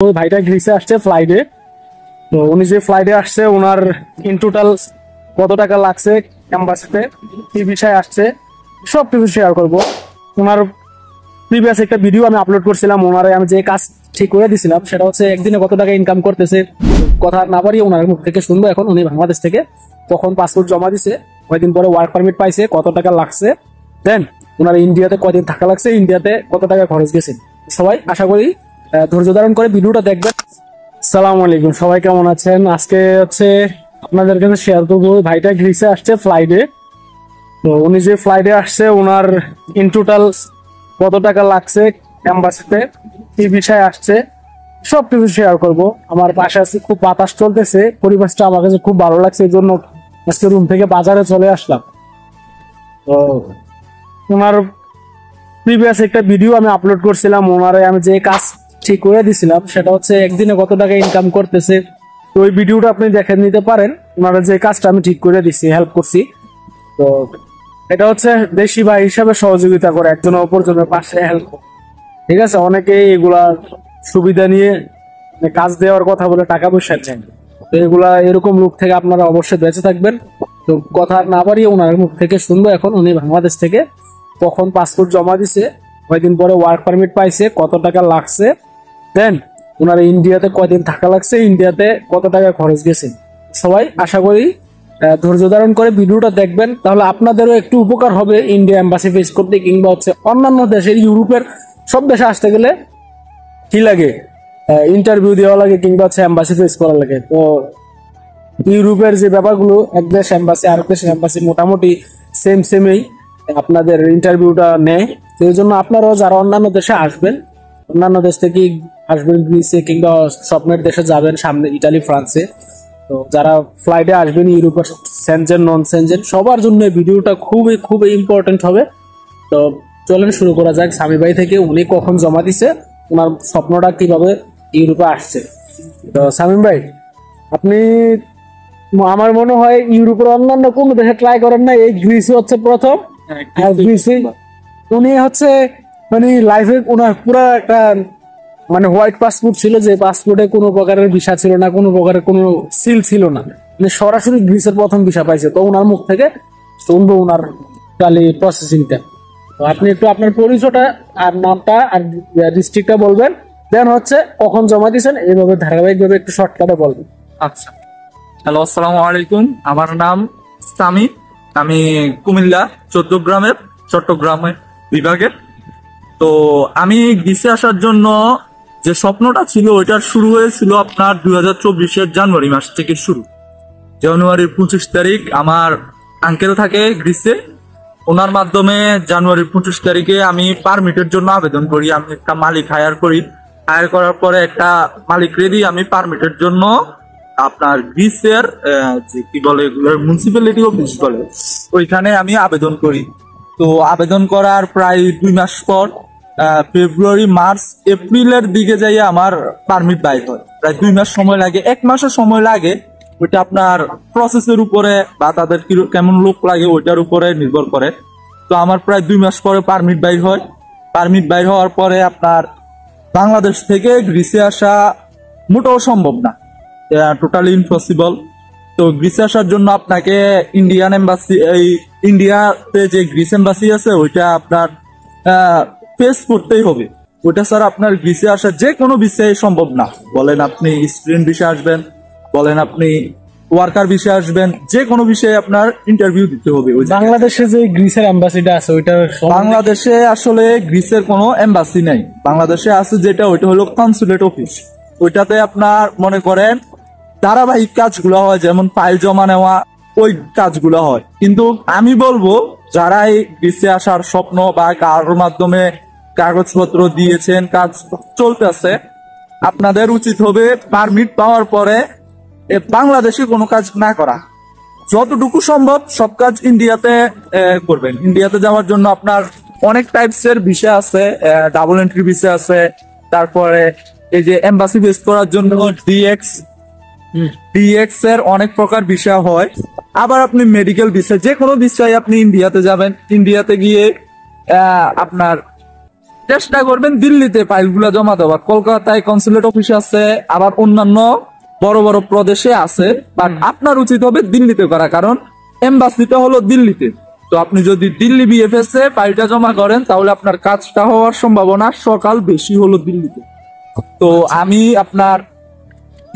ওই ভাইটা গ্রিসে আসছে ফ্লাইটে। তো উনি যে ফ্লাইটে আসছে ওনার ইন টোটাল কত টাকা লাগছে, এম্বাসিতে কি বিষয়ে আসছে সবকিছু শেয়ার করব। ওনার প্রিভিয়াস একটা ভিডিও আমি আপলোড করছিলাম, ওনারে আমি যে কাজ ঠিক করে দিছিলাম সেটা হচ্ছে একদিনে কত টাকা ইনকাম করতেছে। কথা না বাড়িয়ে ওনার মুখ থেকে শুনবো। এখন উনি বাংলাদেশ থেকে কখন পাসপোর্ট জমা দিছে, কয়দিন পরে ওয়ার্ক পারমিট পাইছে, কত টাকা লাগছে, দেন ওনার ইন্ডিয়াতে কয়দিন থাকা লাগছে, ইন্ডিয়াতে কত টাকা খরচ গেছে। সবাই আশা করি ধৈর্য ধারণ করে ভিডিওটা দেখবেন। সালাম আলাইকুম, সবাই কেমন আছেন? আজকে হচ্ছে আপনাদের কাছে শেয়ার করবো ভাইটা গ্রিসে আসছে ফ্লাইটে। তো উনি যে ফ্লাইটে আসছে ওনার ইন টোটাল কত টাকা লাগছে, এম্বাসিতে কি বিষয়ে আসছে সবকিছু শেয়ার করব। আমার পাশে আছে, খুব বাতাস চলতেছে, পরিবেশটা আমার কাছে খুব ভালো লাগছে, এই জন্য আজকে রুম থেকে বাজারে চলে আসলাম। তো ওনার প্রিভিয়াস একটা ভিডিও আমি আপলোড করছিলাম, ওনারে আমি যে কাজ ঠিক করে দিছিলাম সেটা হচ্ছে একদিনে কত টাকা ইনকাম করতেছে। তো ওই ভিডিওটা আপনি দেখে নিতে পারেন। ওনারা যে কাজটা আমি ঠিক করে দিছি, হেল্প করছি। তো এটা হচ্ছে দেশি ভাই হিসাবে সহযোগিতা করে, একজন অপরজনের পাশে হেল্প। ঠিক আছে, অনেকে এগুলা সুবিধা নিয়ে কাজ দেওয়ার কথা বলে টাকা পয়সা নেন। তো এগুলা এরকম লোক থেকে আপনারা অবশ্যই বেঁচে থাকবেন। তো কথা না বাড়িয়ে ওনার মুখ থেকে শুনবো। এখন উনি বাংলাদেশ থেকে কখন পাসপোর্ট জমা দিছে, কয়দিন পরে ওয়ার্ক পারমিট পাইছে, কত টাকা লাগছে, দেন ওনার ইন্ডিয়াতে কয়দিন থাকা লাগছে, ইন্ডিয়াতে কত টাকা খরচ গেছে। সবাই আশা করি ধৈর্য ধারণ করে ভিডিওটা দেখবেন, তাহলে আপনাদেরও একটু উপকার হবে ইন্ডিয়া এম্বাসি ফেস করতে, কিংবা হচ্ছে অন্যান্য দেশের, ইউরোপের সব দেশে আসতে গেলে কি লাগে, ইন্টারভিউ দেওয়া লাগে কিংবা হচ্ছে এম্বাসি ফেস করা লাগে। তো ইউরোপের যে ব্যাপারগুলো, এক দেশ এম্বাসি আরেক দেশের এম্বাসি মোটামুটি সেমই আপনাদের ইন্টারভিউটা নেয়। তো এই জন্য আপনারাও যারা অন্যান্য দেশে আসবেন, অন্যান্য দেশ থেকে আসবেন গ্রিসে কিংবা স্বপ্নের দেশে যাবেন সামনে, ইটালি, ফ্রান্সে, তো যারা ফ্লাইটে আসবেন ইউরোপের সেনজেন নন সেনজেন সবার জন্য ভিডিওটা খুবই খুবই ইম্পর্টেন্ট হবে। তো চলেন শুরু করা যাক। স্বামী ভাই থেকে উনি কখন জমা দিছে, ওনার স্বপ্নটা কিভাবে ইউরোপে আসছে। তো শামীম ভাই, আপনি আমার মনে হয় ইউরোপের অন্যান্য কোনো দেশে ট্রাই করেন না, এই গ্রিস হচ্ছে প্রথম। আর গ্রিসে উনি হচ্ছে মানে লাইফে ওনার পুরো একটা মানে হোয়াইট পাসপোর্ট ছিল, যে পাসপোর্টে কোনো প্রকারের ভিসা ছিল না, কোনো প্রকারের কোনো সিল ছিল না, মানে সরাসরি গ্রিসের প্রথম ভিসা পাইছে। তো ওনার মুখ থেকে শুনবো ওনার টালি প্রসেসিংটা। তো আপনি একটু আপনার পরিচয়টা আর নামটা আর ডিস্ট্রিক্টটা বলবেন, দেন হচ্ছে কখন জমা দিয়েছেন, এইভাবে ধারাবাহিকভাবে একটু শর্টকাটে বলবেন। আচ্ছা, হ্যালো, আসসালামু আলাইকুম। আমার নাম সামি, আমি কুমিল্লা চট্টগ্রামের বিভাগের। তো আমি গ্রিসে আসার জন্য যে স্বপ্নটা ছিল ওইটার শুরু হয়েছিল আপনার 2024-এর জানুয়ারি মাস থেকে শুরু। জানুয়ারির 25 তারিখ আমার আঙ্কেল থাকে গ্রিসে, ওনার মাধ্যমে জানুয়ারির 25 তারিখে আমি পারমিটের জন্য আবেদন করি। আমি একটা মালিক হায়ার করি, হায়ার করার পরে একটা মালিক রেডি, আমি পারমিটের জন্য আপনার গ্রিসের যে কি বলে মিউনিসিপ্যালিটি অফিস বলে, ওইখানে আমি আবেদন করি। তো আবেদন করার প্রায় 2 মাস পর ফেব্রুয়ারি, মার্চ, এপ্রিলের দিকে যাই আমার পারমিট বাইর হয়। প্রায় 2 মাস সময় লাগে, 1 মাসের সময় লাগে। ওইটা আপনার প্রসেসের উপরে বা তাদের কেমন লোক লাগে ওইটার উপরে নির্ভর করে। তো আমার প্রায় 2 মাস পরে পারমিট বাইর হয়। পারমিট বাইর হওয়ার পরে আপনার বাংলাদেশ থেকে গ্রিসে আসা মোটেও সম্ভব না, টোটালি ইম্পসিবল। তো গ্রিসে আসার জন্য আপনাকে ইন্ডিয়ান এম্বাসি, এই ইন্ডিয়াতে যে গ্রিস এম্বাসি আছে ওইটা আপনার ফেস করতেই হবে। ওইটা স্যার আপনার গ্রিসে আসা যে কোনো বিষয়ে সম্ভব না। বলেন আপনি স্টুডেন্ট বিষয়ে আসবেন, বলেন আপনি ওয়ার্কার বিষয়ে আসবেন, যে কোনো বিষয়ে আপনার ইন্টারভিউ দিতে হবে। বাংলাদেশে যে গ্রিসের এম্বাসিটা আছে ওইটা, বাংলাদেশে আসলে গ্রিসের কোনো এম্বাসি নাই। বাংলাদেশে আছে যেটা, ওইটা হলো কনসুলেট অফিস। ওইটাতে আপনার মনে করেন ধারাবাহিক কাজগুলো হয়, যেমন ফাইল জমা নেওয়া, ওই কাজগুলো হয়। কিন্তু আমি বলবো যারা এই গ্রিসে আসার স্বপ্ন বা কারোর মাধ্যমে কাগজপত্র দিয়েছেন, কাজ চলতেছে, আপনাদের উচিত হবে পারমিট পাওয়ার পরে বাংলাদেশে কোনো কাজ না করা, যতটুকু সম্ভব সব কাজ ইন্ডিয়াতে করবেন। ইন্ডিয়াতে যাওয়ার জন্য আপনার অনেক টাইপসের ভিসা আছে, ডাবল এন্ট্রি ভিসা আছে, তারপরে এই যে এম্বাসি বেস করার জন্য ডিএক্স এর অনেক প্রকার ভিসা হয়। আবার আপনি মেডিকেল ভিসা, যে কোনো ভিসায় আপনি ইন্ডিয়াতে যাবেন, ইন্ডিয়াতে গিয়ে আপনার চেষ্টা করবেন দিল্লিতে ফাইলগুলো জমা দেওয়ার। কলকাতায় কনসুলেট অফিস আছে, আবার অন্যান্য বড় বড় প্রদেশে আছে, বাট আপনার উচিত হবে দিল্লিতে করা, কারণ এম্বাসিটা হলো দিল্লিতে। তো আপনি যদি দিল্লি বিএফএস এ ফাইলটা জমা করেন তাহলে আপনার কাজটা হওয়ার সম্ভাবনা সকাল বেশি হলো দিল্লিতে। তো আমি আপনার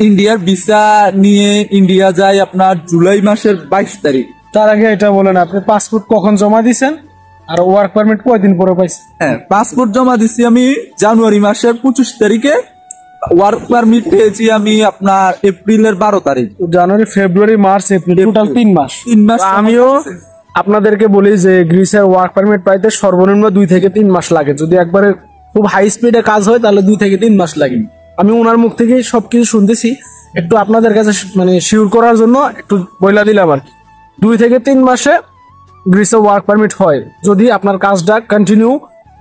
ইন্ডিয়ার ভিসা নিয়ে ইন্ডিয়া যাই আপনার জুলাই মাসের 22 তারিখ। তার আগে এটা বলেন, আপনি পাসপোর্ট কখন জমা দিয়েছেন আর ওয়ার্ক পারমিট কয়দিন পরে পাইছেন? হ্যাঁ, পাসপোর্ট জমা দিচ্ছি আমি জানুয়ারি মাসের 25 তারিখে, ওয়ার্ক পারমিট পেয়েছি আমি আপনার এপ্রিলের 12 তারিখ। জানুয়ারি, ফেব্রুয়ারি, মার্চ, এপ্রিল, টোটাল 3 মাস। 3 মাস তো আমিও আপনাদেরকে বলি যে গ্রিসের ওয়ার্ক পারমিট পাইতে সর্বনিম্ন 2 থেকে 3 মাস লাগে। যদি একবারে খুব হাই স্পিডে কাজ হয় তাহলে 2 থেকে 3 মাস লাগে। আমি ওনার মুখ থেকে সবকিছু শুনতেছি, একটু আপনাদের কাছে মানে শিওর করার জন্য একটু বইলা দিলাম আর কি। 2 থেকে 3 মাসে গ্রিসে ওয়ার্ক পারমিট হয় যদি আপনার কাজটা কন্টিনিউ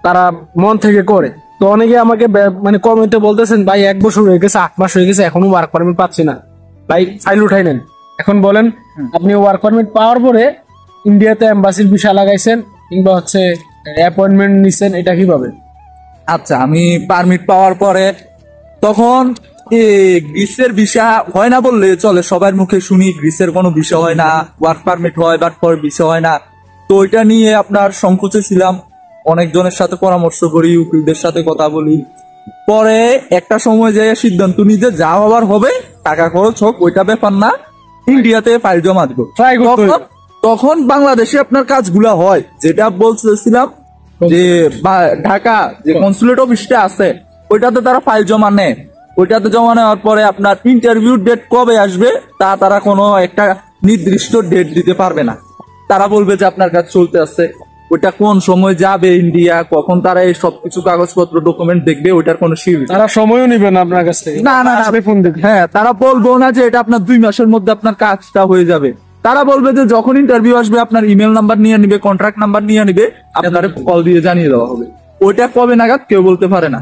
তারা মন থেকে করে। তো অনেকে আমাকে মানে কমেন্টে বলতেছেন, ভাই 1 বছর হয়ে গেছে, 8 মাস হয়ে গেছে, এখনো ওয়ার্ক পারমিট পাচ্ছি না। ভাই ফাইল উঠাই নেন। এখন বলেন, আপনি ওয়ার্ক পারমিট পাওয়ার পরে ইন্ডিয়াতে এম্বাসির ভিসা লাগাইছেন কিংবা হচ্ছে অ্যাপয়েন্টমেন্ট নিছেন, এটা কিভাবে? আচ্ছা, আমি পারমিট পাওয়ার পরে তখন গ্রিসের ভিসা হয় না বললে চলে, সবার মুখে শুনি গ্রিসের কোনো ভিসা হয় না, ওয়ার্ক পারমিট হয় বাট পর ভিসা হয় না। তো ওইটা নিয়ে আপনার সংকোচে ছিলাম, অনেকজনের সাথে পরামর্শ করি, উকিলদের সাথে কথা বলি। পরে একটা সময় যে সিদ্ধান্ত নিতে যা হবার হবে, টাকা খরচ হোক ওইটা ব্যাপার না, ইন্ডিয়াতে ফাইল জমা দিব। Try করতে হবে। তখন বাংলাদেশে আপনার কাজগুলা হয়, যেটা বলতেছিলাম যে ঢাকা যে কনসুলেট অফিসটা আছে ওইটাতে তারা ফাইল জমা নেয়। ওইটাতে জমা নেওয়ার পরে আপনার ইন্টারভিউ ডেট কবে আসবে তা তারা কোনো একটা নির্দিষ্ট ডেট দিতে পারবে না। তারা বলবে যে আপনার কাজ চলতে আছে, ওইটা কোন সময় যাবে ইন্ডিয়া, কখন তারা এই সবকিছু কাগজপত্র ডকুমেন্ট দেখবে, ওইটার কোনো শিওর তারা সময়ও নিবে না আপনার কাছ থেকে। না না আসলে ফোন দেখবে। হ্যাঁ, তারা বলবো না যে এটা আপনার 2 মাসের মধ্যে আপনার কাজটা হয়ে যাবে। তারা বলবে যে যখন ইন্টারভিউ আসবে আপনার ইমেল নাম্বার নিয়ে নিবে, কন্ট্রাক্ট নাম্বার নিয়ে নিবে, আপনার কল দিয়ে জানিয়ে দেওয়া হবে। ওইটা কবে নাগাদ কেউ বলতে পারে না।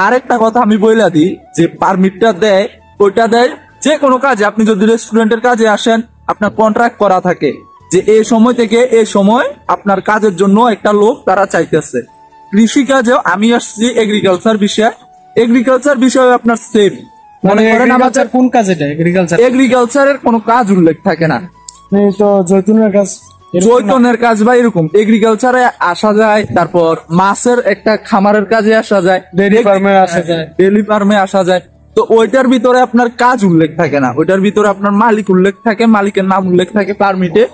আরেকটা কথা আমি বইলা দিই, যে পারমিটটা দেয় ওইটা দেয় যে কোনো কাজে। আপনি যদি রেস্টুরেন্টের কাজে আসেন, আপনার কন্ট্রাক্ট করা থাকে যে এই সময় থেকে এই সময় আপনার কাজের জন্য একটা লোক তারা চাইতেছে। কৃষি কাজেও আমি আসছি এগ্রিকালচার বিষয়ে, এগ্রিকালচার বিষয়ে আপনার সেম। মানে মনে করেন আমাদের agriculture কোন কাজ এটা? এগ্রিকালচার এগ্রিকালচারের কোনো কাজ উল্লেখ থাকে না, তো জৈতুনের কাজ, জৈতনের কাজ বা এরকম এগ্রিকালচারে আসা যায়। তারপর মাছের একটা খামারের কাজে আসা যায়, ডেইরি ফার্মে আসা যায়। ডেইরি ফার্মে আসা যায়। তো ওইটার ভিতরে আপনার কাজ উল্লেখ থাকে না, ওইটার ভিতরে আপনার মালিক উল্লেখ থাকে, মালিকের নাম উল্লেখ থাকে পারমিটে,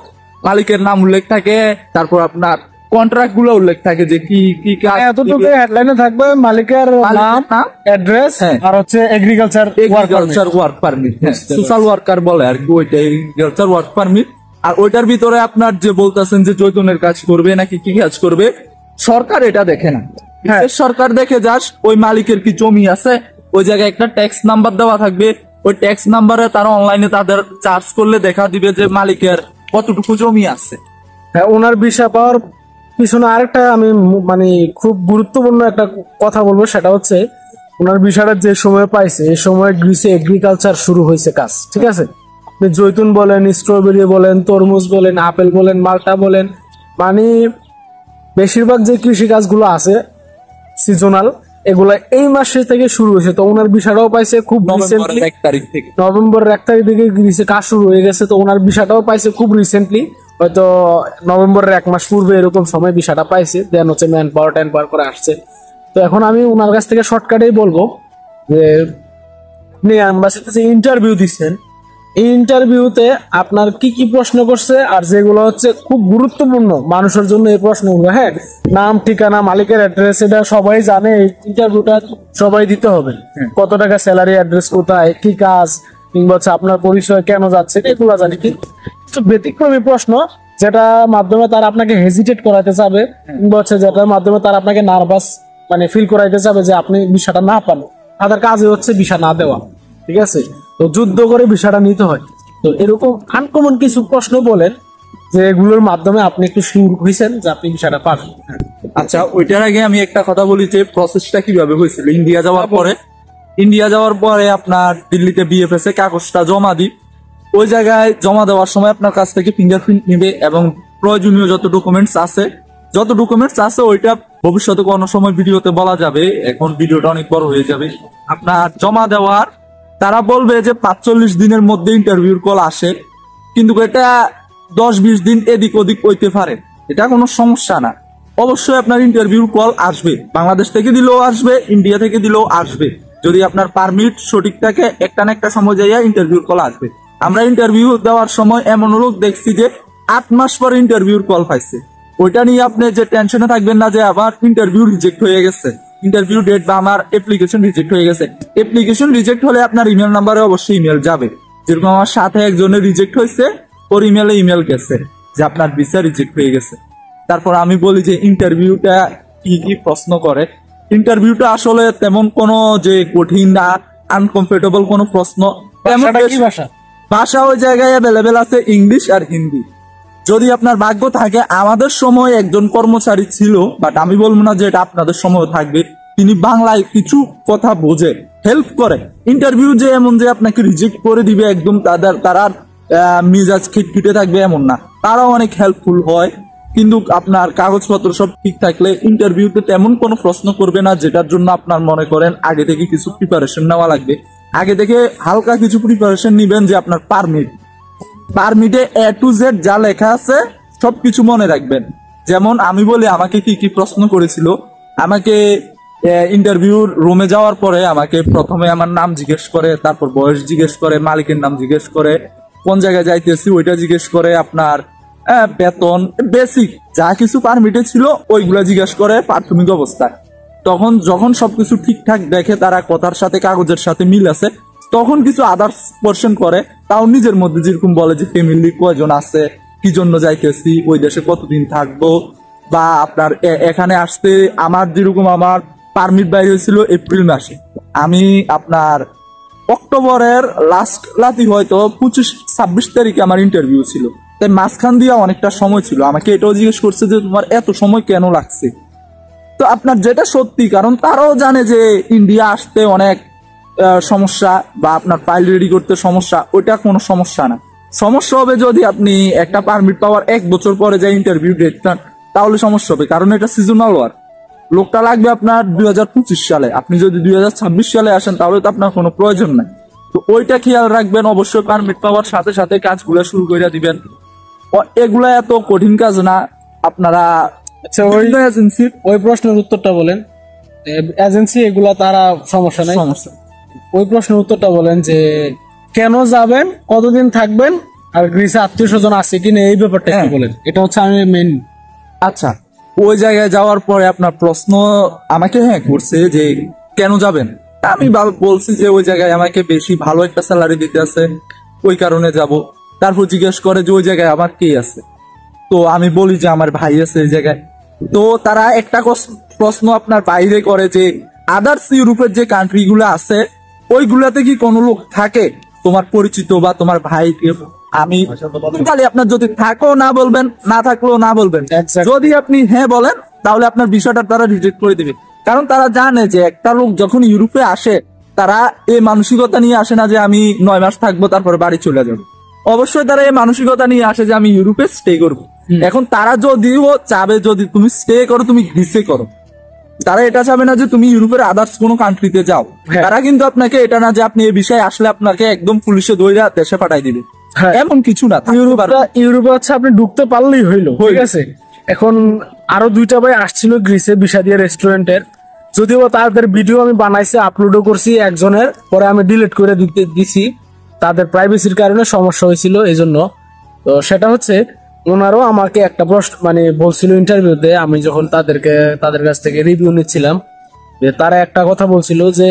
মালিকের নাম উল্লেখ থাকে, তারপর আপনার কন্ট্রাক্ট গুলো উল্লেখ থাকে যে কি কি কাজ। এতটুকু হেডলাইনে থাকবে মালিকের নাম, নাম, অ্যাড্রেস হ্যাঁ। আর হচ্ছে agriculture agriculture work permit, social worker বলে আর কি, ওইটা এগ্রিকালচার ওয়ার্ক পারমিট। আর ওইটার ভিতরে আপনার যে বলতেছেন যে জৈতুনের কাজ করবে নাকি কি কাজ করবে, সরকার এটা দেখে না। হ্যাঁ। সরকার দেখে যাস ওই মালিকের কি জমি আছে, ওই জায়গায় একটা ট্যাক্স নাম্বার দেওয়া থাকবে, ওই ট্যাক্স নাম্বারে তারা অনলাইনে তাদের চার্জ করলে দেখা দিবে যে মালিকের কতটুকু জমি আছে। হ্যাঁ, ওনার ভিসা পাওয়ার পিছনে আরেকটা আমি মানে খুব গুরুত্বপূর্ণ একটা কথা বলবো, সেটা হচ্ছে ওনার ভিসাটা যে সময় পাইছে এই সময় গ্রিসে এগ্রিকালচার শুরু হয়েছে কাজ, ঠিক আছে? আপনি জৈতুন বলেন, স্ট্রবেরি বলেন, তরমুজ বলেন, আপেল বলেন, মালটা বলেন, মানে বেশিরভাগ যে কৃষি কাজগুলো আছে সিজনাল, এগুলা এই মাসে থেকে শুরু হয়েছে। তো ওনার ভিসাটাও পাইছে খুব রিসেন্টলি, নভেম্বরের 1 তারিখ থেকে। নভেম্বরের 1 তারিখ থেকে গ্রিসে কাজ শুরু হয়ে গেছে। তো ওনার ভিসাটাও পাইছে খুব রিসেন্টলি, হয়তো নভেম্বরের 1 মাস পূর্বে এরকম সময় ভিসাটা পাইছে। দেন হচ্ছে ম্যান পাওয়ার করে আসছে। তো এখন আমি ওনার কাছ থেকে শর্টকাটেই বলবো যে আপনি অ্যাম্বাসিতে যে ইন্টারভিউ দিচ্ছেন, এই ইন্টারভিউতে আপনার কি কি প্রশ্ন করছে আর যেগুলো হচ্ছে খুব গুরুত্বপূর্ণ মানুষের জন্য এই প্রশ্নগুলো, হ্যাঁ, নাম, ঠিকানা, মালিকের অ্যাড্রেস, এটা সবাই জানে। এই ইন্টারভিউটা সবাই দিতে হবে। কত টাকা স্যালারি, অ্যাড্রেস কোথায়, কি কাজ, কিংবা হচ্ছে আপনার পরিচয় কেন যাচ্ছে, এগুলো জানি। কিন্তু ব্যতিক্রমী প্রশ্ন যেটা মাধ্যমে তারা আপনাকে হেজিটেট করাইতে চাবে, কিংবা হচ্ছে যেটার মাধ্যমে তারা আপনাকে নার্ভাস মানে ফিল করাইতে চাবে যে আপনি ভিসাটা না পান, তাদের কাজে হচ্ছে ভিসা না দেওয়া, ঠিক আছে? তো যুদ্ধ করে ভিসাটা নিতে হয়। তো এরকম আনকমন কিছু প্রশ্ন বলেন যে এগুলোর মাধ্যমে আপনি একটু শিওর হয়েছেন যে আপনি ভিসাটা পাবেন। আচ্ছা, ওইটার আগে আমি একটা কথা বলি যে প্রসেসটা কিভাবে হয়েছিল। ইন্ডিয়া যাওয়ার পরে আপনার দিল্লিতে বিএফএস এ কাগজটা জমা দিই। ওই জায়গায় জমা দেওয়ার সময় আপনার কাছ থেকে ফিঙ্গারপ্রিন্ট নেবে এবং প্রয়োজনীয় যত ডকুমেন্টস আছে ওইটা ভবিষ্যতে কোনো সময় ভিডিওতে বলা যাবে, এখন ভিডিওটা অনেক বড় হয়ে যাবে। আপনার জমা দেওয়ার তারা বলবে যে 45 দিনের মধ্যে ইন্টারভিউর কল আসে, কিন্তু এটা 10-20 দিন এদিক ওদিক হইতে পারে, এটা কোনো সমস্যা না। অবশ্যই আপনার ইন্টারভিউ কল আসবে, বাংলাদেশ থেকে দিলেও আসবে, ইন্ডিয়া থেকে দিলেও আসবে। যদি আপনার পারমিট সঠিক থাকে, একটা না একটা সময় যাইয়া ইন্টারভিউর কল আসবে। আমরা ইন্টারভিউ দেওয়ার সময় এমন লোক দেখছি যে 8 মাস পরে ইন্টারভিউর কল পাইছে। ওইটা নিয়ে আপনি যে টেনশনে থাকবেন না যে আমার ইন্টারভিউ রিজেক্ট হয়ে গেছে, ইন্টারভিউ ডেট বা আমার অ্যাপ্লিকেশন রিজেক্ট হয়ে গেছে। অ্যাপ্লিকেশন রিজেক্ট হলে আপনার ইমেল নাম্বারে অবশ্যই ইমেল যাবে। যেরকম আমার সাথে একজনের রিজেক্ট হয়েছে, ওর ইমেলে ইমেল গেছে যে আপনার ভিসা রিজেক্ট হয়ে গেছে। তারপর আমি বলি যে ইন্টারভিউটা কি কি প্রশ্ন করে। ইন্টারভিউটা আসলে তেমন কোনো যে কঠিন না, আনকমফোর্টেবল কোনো প্রশ্ন তেমন ভাষাটা কি ভাষা? ভাষা ওই জায়গায় অ্যাভেলেবেল আছে ইংলিশ আর হিন্দি। যদি আপনার ভাগ্য থাকে, আমাদের সময় একজন কর্মচারী ছিল, বাট আমি বলবো না যে এটা আপনাদের সময় থাকবে, তিনি বাংলায় কিছু কথা বোঝে, হেল্প করে। ইন্টারভিউ যে এমন যে আপনাকে রিজেক্ট করে দিবে একদম, তারা মিজাজ খিটখিটে থাকবে এমন না, তারাও অনেক হেল্পফুল হয়। কিন্তু আপনার কাগজপত্র সব ঠিক থাকলে ইন্টারভিউতে তেমন কোনো প্রশ্ন করবে না যেটার জন্য আপনার মনে করেন আগে থেকে কিছু প্রিপারেশন নেওয়া লাগবে। আগে থেকে হালকা কিছু প্রিপারেশন নিবেন, যে আপনার পারমিটে A to Z যা লেখা আছে সবকিছু মনে রাখবেন। যেমন আমি বলি আমাকে কি কি প্রশ্ন করেছিল। আমাকে ইন্টারভিউর রুমে যাওয়ার পরে আমাকে প্রথমে আমার নাম জিজ্ঞেস করে, তারপর বয়স জিজ্ঞেস করে, মালিকের নাম জিজ্ঞেস করে, কোন জায়গায় যাইতেছি ওইটা জিজ্ঞেস করে, আপনার বেতন, বেসিক যা কিছু পারমিটে ছিল ওইগুলা জিজ্ঞেস করে প্রাথমিক অবস্থায়। তখন যখন সবকিছু ঠিকঠাক দেখে, তারা কথার সাথে কাগজের সাথে মিল আছে, তখন কিছু আদার্স পোর্শন করে। তাও নিজের মধ্যে যেরকম বলে যে ফ্যামিলি কয়জন আছে, কি জন্য যাইতেছি, ওই দেশে কতদিন থাকবো, বা আপনার এখানে আসতে আমার যেরকম আমার পারমিট বাইরে হয়েছিল এপ্রিল মাসে, আমি আপনার অক্টোবরের লাস্ট রাতি হয়তো 25-26 তারিখে আমার ইন্টারভিউ ছিল। তাই মাঝখান দিয়ে অনেকটা সময় ছিল। আমাকে এটাও জিজ্ঞেস করছে যে তোমার এত সময় কেন লাগছে। তো আপনার যেটা সত্যি, কারণ তারাও জানে যে ইন্ডিয়া আসতে অনেক সমস্যা, বা আপনার ফাইল রেডি করতে সমস্যা, ওইটা কোনো সমস্যা না। সমস্যা হবে যদি আপনি একটা পারমিট পাওয়ার 1 বছর পরে যে ইন্টারভিউ ডেট পান, তাহলে সমস্যা হবে। কারণ এটা সিজনাল ওয়ার্ক, লোকটা লাগবে আপনার 2025 সালে। আপনি যদি 2026 সালে আসেন তাহলে তো আপনার কোনো প্রয়োজন নাই। তো ওইটা খেয়াল রাখবেন। অবশ্যই পারমিট পাওয়ার সাথে সাথে কাজগুলো শুরু করে দিবেন। এগুলা এত কঠিন কাজ না। আপনারা আচ্ছা, ওই প্রশ্নের উত্তরটা বলেন। এজেন্সি এগুলা তারা সমস্যা নাই, সমস্যা। ওই প্রশ্নের উত্তরটা বলেন যে কেন যাবেন, কতদিন থাকবেন, আর গ্রিসে আত্মীয় স্বজন আছে কিনা, এই ব্যাপারটা একটু বলেন। এটা হচ্ছে আমি মেন। আচ্ছা, ওই জায়গায় যাওয়ার পরে আপনার প্রশ্ন আমাকে করছে যে কেন যাবেন। আমি বলছি যে ওই জায়গায় আমাকে বেশি ভালো একটা স্যালারি দিতে আছে, ওই কারণে যাব। তারপর জিজ্ঞেস করে যে ওই জায়গায় আমার কে আছে। তো আমি বলি যে আমার ভাই আছে এই জায়গায়। তো তারা একটা প্রশ্ন আপনার বাইরে করে যে আদার্স ইউরোপের যে কান্ট্রি গুলো আছে ওইগুলাতে কি কোনো লোক থাকে তোমার পরিচিত বা তোমার ভাই? আমি খালি আপনার যদি থাকো না বলবেন, না থাকলেও না বলবেন। যদি আপনি হ্যাঁ বলেন তাহলে আপনার বিষয়টা তারা রিজেক্ট করে দিবে। কারণ তারা জানে যে একটা লোক যখন ইউরোপে আসে, তারা এই মানসিকতা নিয়ে আসে না যে আমি 9 মাস থাকবো তারপরে বাড়ি চলে যাবো। অবশ্যই তারা এই মানসিকতা নিয়ে আসে যে আমি ইউরোপে স্টে করবো। এখন তারা যদিও চাবে যদি তুমি স্টে করো, তুমি গ্রিসে করো, তারা এটা চাবে না যে তুমি ইউরোপের আদার্স কোনো কান্ট্রিতে যাও। তারা কিন্তু আপনাকে এটা না যে আপনি এই বিষয়ে আসলে আপনাকে একদম পুলিশে দৌড়া দেশে পাঠাই দিবে, এমন কিছু না। ইউরোপে হচ্ছে আপনি ঢুকতে পারলেই হইলো, ঠিক আছে। এখন আরো 2টা ভাই আসছিল গ্রিসে বিষাদিয়া রেস্টুরেন্টের, যদিও তাদের ভিডিও আমি বানাইছি, আপলোডও করছি একজনের, পরে আমি ডিলিট করে দিছি, তাদের প্রাইভেসির কারণে সমস্যা হয়েছিল এই জন্য। তো সেটা হচ্ছে ওনারও আমাকে একটা প্রশ্ন মানে বলছিল ইন্টারভিউতে, আমি যখন তাদের কাছ থেকে রিভিউ নিচ্ছিলাম, যে তারা একটা কথা বলছিল যে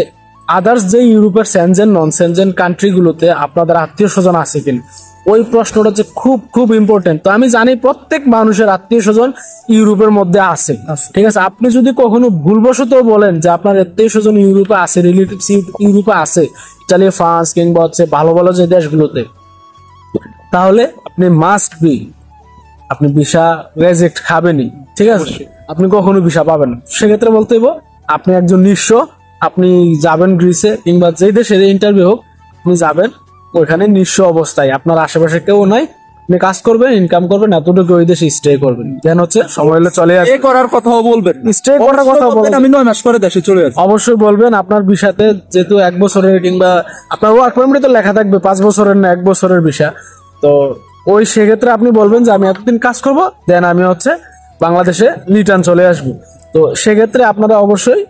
আদার্স যে ইউরোপের সেনজেন নন সেনজেন কান্ট্রি গুলোতে আপনাদের আত্মীয় স্বজন আছে কিনা, ওই প্রশ্নটা হচ্ছে খুব খুব ইম্পর্টেন্ট। তো আমি জানি প্রত্যেক মানুষের আত্মীয় স্বজন ইউরোপের মধ্যে আছে, ঠিক আছে। আপনি যদি কখনো ভুলবশত বলেন যে আপনার আত্মীয় স্বজন ইউরোপে আছে, রিলেটিভস ইউরোপে আছে, ইটালি, ফ্রান্স কিংবা হচ্ছে ভালো ভালো যে দেশগুলোতে, তাহলে আপনি মাস্ট বি আপনি ভিসা রেজেক্ট খাবেনই, ঠিক আছে। আপনি কখনো ভিসা পাবেন না। সেক্ষেত্রে বলতে হইব আপনি একজন নিঃস্ব, আপনি যাবেন গ্রিসে কিংবা যেই দেশে ইন্টারভিউ হোক, আপনি যাবেন ওইখানে নিঃস্ব অবস্থায়, আপনার আশেপাশে কেউ নাই, আপনি কাজ করবেন, ইনকাম করবেন, এতটুকু ওই দেশে স্টে করবেন, দেন হচ্ছে সময় হলে চলে এ করার কথাও বলবেন, স্টে করার কথা বলবেন। আমি 9 মাস পরে দেশে চলে আসি। অবশ্যই বলবেন আপনার ভিসাতে যেহেতু 1 বছরের কিংবা আপনার ওয়ার্ক পারমিটে তো লেখা থাকবে 5 বছরের না 1 বছরের ভিসা, তো ওই সেক্ষেত্রে আপনি বলবেন যে আমি এতদিন কাজ করব, দেন আমি হচ্ছে বাংলাদেশে রিটার্ন চলে আসব। তো সেক্ষেত্রে আপনারা অবশ্যই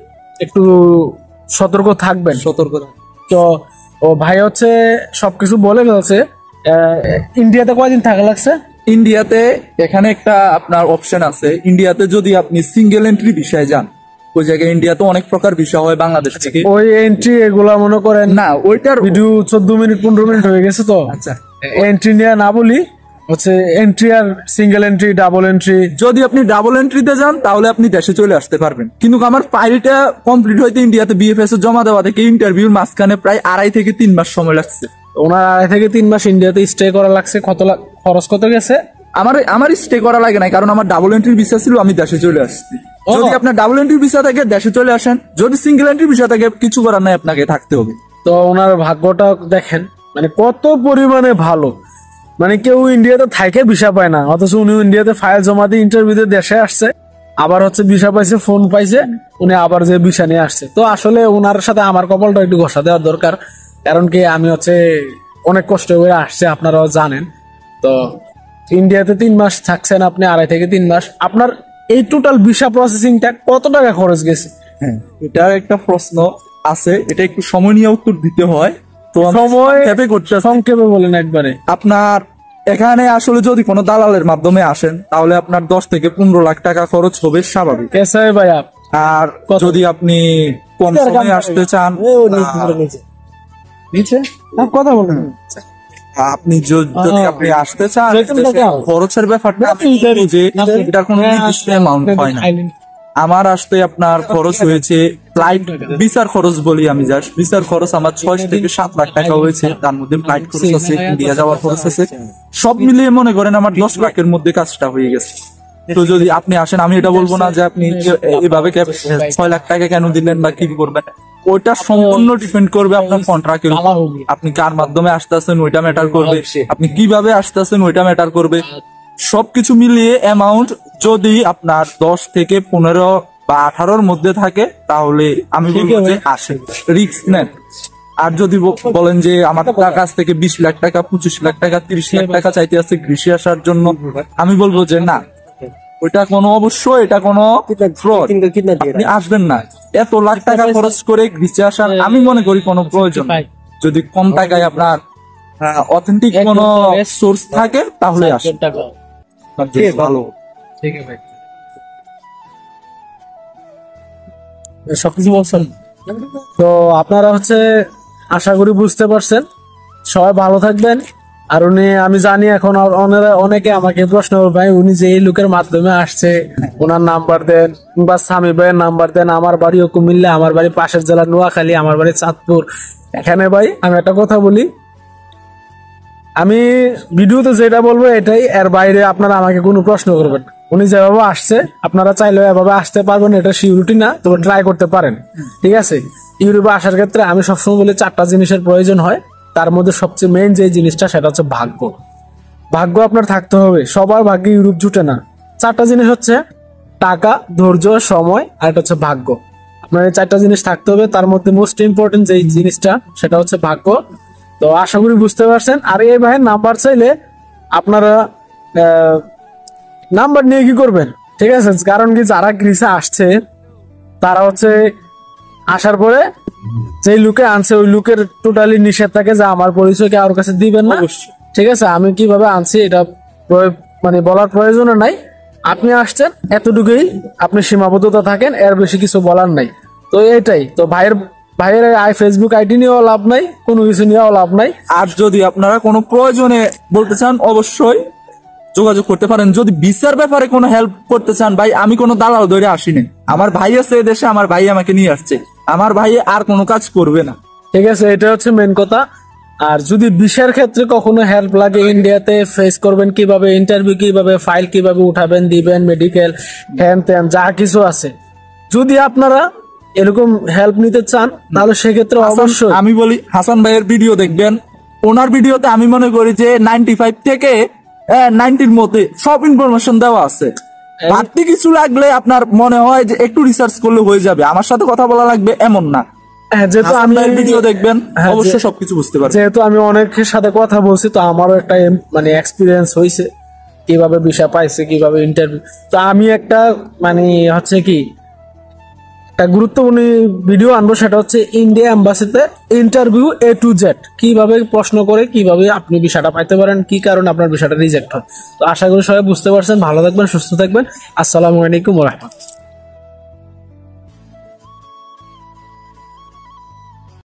একটু সতর্ক থাকবেন। সতর্ক। তো ও ভাই হচ্ছে সবকিছু বলে ফেলছে। ইন্ডিয়াতে কয়দিন থাকা লাগছে? ইন্ডিয়াতে এখানে একটা আপনার অপশন আছে, ইন্ডিয়াতে যদি আপনি সিঙ্গেল এন্ট্রি ভিসায় যান, ওই জায়গায় ইন্ডিয়াতে অনেক প্রকার ভিসা হয় বাংলাদেশ থেকে। ওই এন্ট্রি এগুলা মনে করেন না, ওইটার ভিডিও 14 মিনিট 15 মিনিট হয়ে গেছে, তো আচ্ছা এন্ট্রি নিয়ে না বলি, হচ্ছে এন্ট্রি আর সিঙ্গেল এন্ট্রি, ডাবল এন্ট্রি। যদি আপনি ডাবল এন্ট্রিতে যান তাহলে আপনি দেশে চলে আসতে পারবেন, কিন্তু আমার ফাইলটা কমপ্লিট হইতে ইন্ডিয়াতে বিএফএস জমা দেওয়া থেকে ইন্টারভিউর মাঝখানে প্রায় 2.5 থেকে 3 মাস সময় লাগছে। ওনার 2.5 থেকে 3 মাস ইন্ডিয়াতে স্টে করা লাগছে। খরচ কত গেছে? আমার স্টে করা লাগে না, কারণ আমার ডাবল এন্ট্রি ভিসা ছিল, আমি দেশে চলে আসছি। যদি আপনার ডাবল এন্ট্রি ভিসা থাকে দেশে চলে আসেন, যদি সিঙ্গেল এন্ট্রি ভিসা থাকে কিছু করার নাই, আপনাকে থাকতে হবে। তো ওনার ভাগ্যটা দেখেন, মানে কত পরিমাণে ভালো। মানে কেউ ইন্ডিয়াতে থাকে ভিসা পায় না, অথচ উনি ইন্ডিয়াতে ফাইল জমা দিয়ে ইন্টারভিউতে দেশে আসছে, আবার হচ্ছে ভিসা পাইছে, ফোন পাইছে, উনি আবার যে ভিসা নিয়ে আসছে। তো আসলে ওনার সাথে আমার কপালটা একটু ঘষা দেওয়ার দরকার, কারণ কি আমি হচ্ছে অনেক কষ্ট করে আসছে, আপনারাও জানেন। তো ইন্ডিয়াতে 3 মাস থাকছেন আপনি, 2.5 থেকে 3 মাস, আপনার এই টোটাল ভিসা প্রসেসিংটা কত টাকা খরচ গেছে? হ্যাঁ, এটার একটা প্রশ্ন আছে, এটা একটু সময় নিয়ে উত্তর দিতে হয়, তো সংক্ষেপে বলেন একবারে। আপনার এখানে আসলে যদি কোনো দালালের মাধ্যমে আসেন তাহলে আপনার 10 থেকে 15 লাখ টাকা খরচ হবে স্বাভাবিক। कैसा है भाई आप? আর যদি আপনি কম সময়ে আসতে চান, নিচে কথা বলেন। আপনি যদি আপনি আসতে চান, খরচের ব্যাপারটা যে এটার কোনো নির্দিষ্ট অ্যামাউন্ট হয় না। আমার আসতে আপনার খরচ হয়েছে ফ্লাইট ভিসার খরচ বলি আমি, জাস্ট ভিসার খরচ আমার 6 থেকে 7 লাখ টাকা হয়েছে, তার মধ্যে ফ্লাইট খরচ আছে, ইন্ডিয়া যাওয়ার খরচ আছে, সব মিলিয়ে মনে করেন আমার 10 লাখের মধ্যে কাজটা হয়ে গেছে। তো যদি আপনি আসেন, আমি এটা বলবো না যে আপনি এভাবে 6 লাখ টাকা কেন দিলেন বা কি করবেন, ওইটা সম্পূর্ণ ডিপেন্ড করবে আপনার কন্ট্রাক্টের উপর। আপনি কার মাধ্যমে আসতেছেন ওইটা ম্যাটার করবে, আপনি কিভাবে আসতেছেন ওইটা ম্যাটার করবে। সবকিছু মিলিয়ে অ্যামাউন্ট যদি আপনার 10 থেকে 15 বা 18-র মধ্যে থাকে তাহলে আমি বলবো যে আসেন, রিস্ক নেন। আর যদি বলেন যে আমার কাছ থেকে 20 লাখ টাকা, 25 লাখ টাকা, 30 লাখ টাকা চাইতে আছে গ্রিসে আসার জন্য, আমি বলবো যে না, ওইটা কোনো অবশ্যই এটা কোনো ফ্রড, আপনি আসবেন না। এত লাখ টাকা খরচ করে গ্রিসে আসার আমি মনে করি কোনো প্রয়োজন নাই। যদি কম টাকায় আপনার অথেন্টিক কোনো সোর্স থাকে তাহলে আসেন, ভালো। ঠিক আছে ভাই, সবকিছু বলছেন। তো আপনারা হচ্ছে আশা করি বুঝতে পারছেন, সবাই ভালো থাকবেন। আর উনি, আমি জানি এখন অনেকে আমাকে প্রশ্ন করবে, ভাই উনি যে এই লোকের মাধ্যমে আসছে ওনার নাম্বার দেন, কিংবা স্বামী ভাইয়ের নাম্বার দেন। আমার বাড়িও কুমিল্লা, আমার বাড়ি পাশের জেলা নোয়াখালী, আমার বাড়ি চাঁদপুর। এখানে ভাই আমি একটা কথা বলি, আমি ভিডিওতে যেটা বলবো এটাই, এর বাইরে আপনারা আমাকে কোনো প্রশ্ন করবেন না। উনি যেভাবে আসছে আপনারা চাইলেও এভাবে আসতে পারবেন, এটা সিউরিটি না, তবে ট্রাই করতে পারেন, ঠিক আছে। ইউরোপে আসার ক্ষেত্রে আমি সবসময় বলি 4টা জিনিসের প্রয়োজন হয়, তার মধ্যে সবচেয়ে মেইন যে জিনিসটা সেটা হচ্ছে ভাগ্য। ভাগ্য আপনার থাকতে হবে, সবার ভাগ্যে ইউরোপ জুটে না। 4টা জিনিস হচ্ছে টাকা, ধৈর্য, সময়, আর এটা হচ্ছে ভাগ্য। আপনার এই 4টা জিনিস থাকতে হবে, তার মধ্যে মোস্ট ইম্পর্টেন্ট যে জিনিসটা সেটা হচ্ছে ভাগ্য। তো আশা করি বুঝতে পারছেন। আর এই ভাইয়ের নাম্বার চাইলে আপনারা নাম্বার নিয়ে কি করবেন, ঠিক আছে, কারণ কি যারা গ্রিসে আসছে তারা হচ্ছে আসার পরে যে লুকে আনছে ওই লুকের টোটালি নিষেধ থাকে যে আমার পরিচয় কারোর কাছে দিবেন না, ঠিক আছে। আমি কিভাবে আনছি এটা মানে বলার প্রয়োজন নাই। আপনি আসছেন এতটুকুই, আপনি সীমাবদ্ধতা থাকেন, এর বেশি কিছু বলার নাই। তো এটাই তো ভাইয়ের ফেসবুক আইডি নিয়েও লাভ নাই, কোনো কিছু নিয়েও লাভ নাই। আর যদি আপনারা কোনো প্রয়োজনে বলতে চান অবশ্যই যোগাযোগ করতে পারেন। যদি ভিসার ব্যাপারে কোনো হেল্প করতে চান, ভাই আমি কোনো দালাল ধরে আসিনি, আমার ভাই আছে দেশে, আমার ভাই আমাকে নিয়ে আসছে, আমার ভাই আর কোনো কাজ করবে না, ঠিক আছে। এটা হচ্ছে মেন কথা। আর যদি ভিসার ক্ষেত্রে কখনো হেল্প লাগে, ইন্ডিয়াতে ফেস করবেন কিভাবে, ইন্টারভিউ কিভাবে, ফাইল কিভাবে উঠাবেন দিবেন, মেডিকেল হ্যান ত্যান যা কিছু আছে, যদি আপনারা এরকম হেল্প নিতে চান তাহলে সেক্ষেত্রে অবশ্যই আমি বলি হাসান ভাইয়ের ভিডিও দেখবেন। ওনার ভিডিওতে আমি মনে করি যে 95 থেকে 90-র মধ্যে সব ইনফরমেশন দেওয়া আছে। বাড়তি কিছু লাগলে আপনার মনে হয় যে একটু রিসার্চ করলে হয়ে যাবে, আমার সাথে কথা বলা লাগবে এমন না। যেহেতু আমি ভিডিও দেখবেন হ্যাঁ, অবশ্যই সবকিছু বুঝতে পারবেন। যেহেতু আমি অনেকের সাথে কথা বলছি, তো আমারও একটা মানে এক্সপিরিয়েন্স হয়েছে কিভাবে বিষয় পাইছে, কিভাবে ইন্টারভিউ। তো আমি একটা মানে হচ্ছে কি একটা গুরুত্বপূর্ণ ভিডিও আনবো, সেটা হচ্ছে ইন্ডিয়া এম্বাসিতে ইন্টারভিউ A to Z, কিভাবে প্রশ্ন করে কিভাবে আপনি ভিসাটা পাইতে পারেন, কি কারণে আপনার ভিসাটা রিজেক্ট হয়। তো আশা করি সবাই বুঝতে পারছেন। ভালো থাকবেন, সুস্থ থাকবেন। আসসালামু আলাইকুম ওয়া রাহমাতুল্লাহ।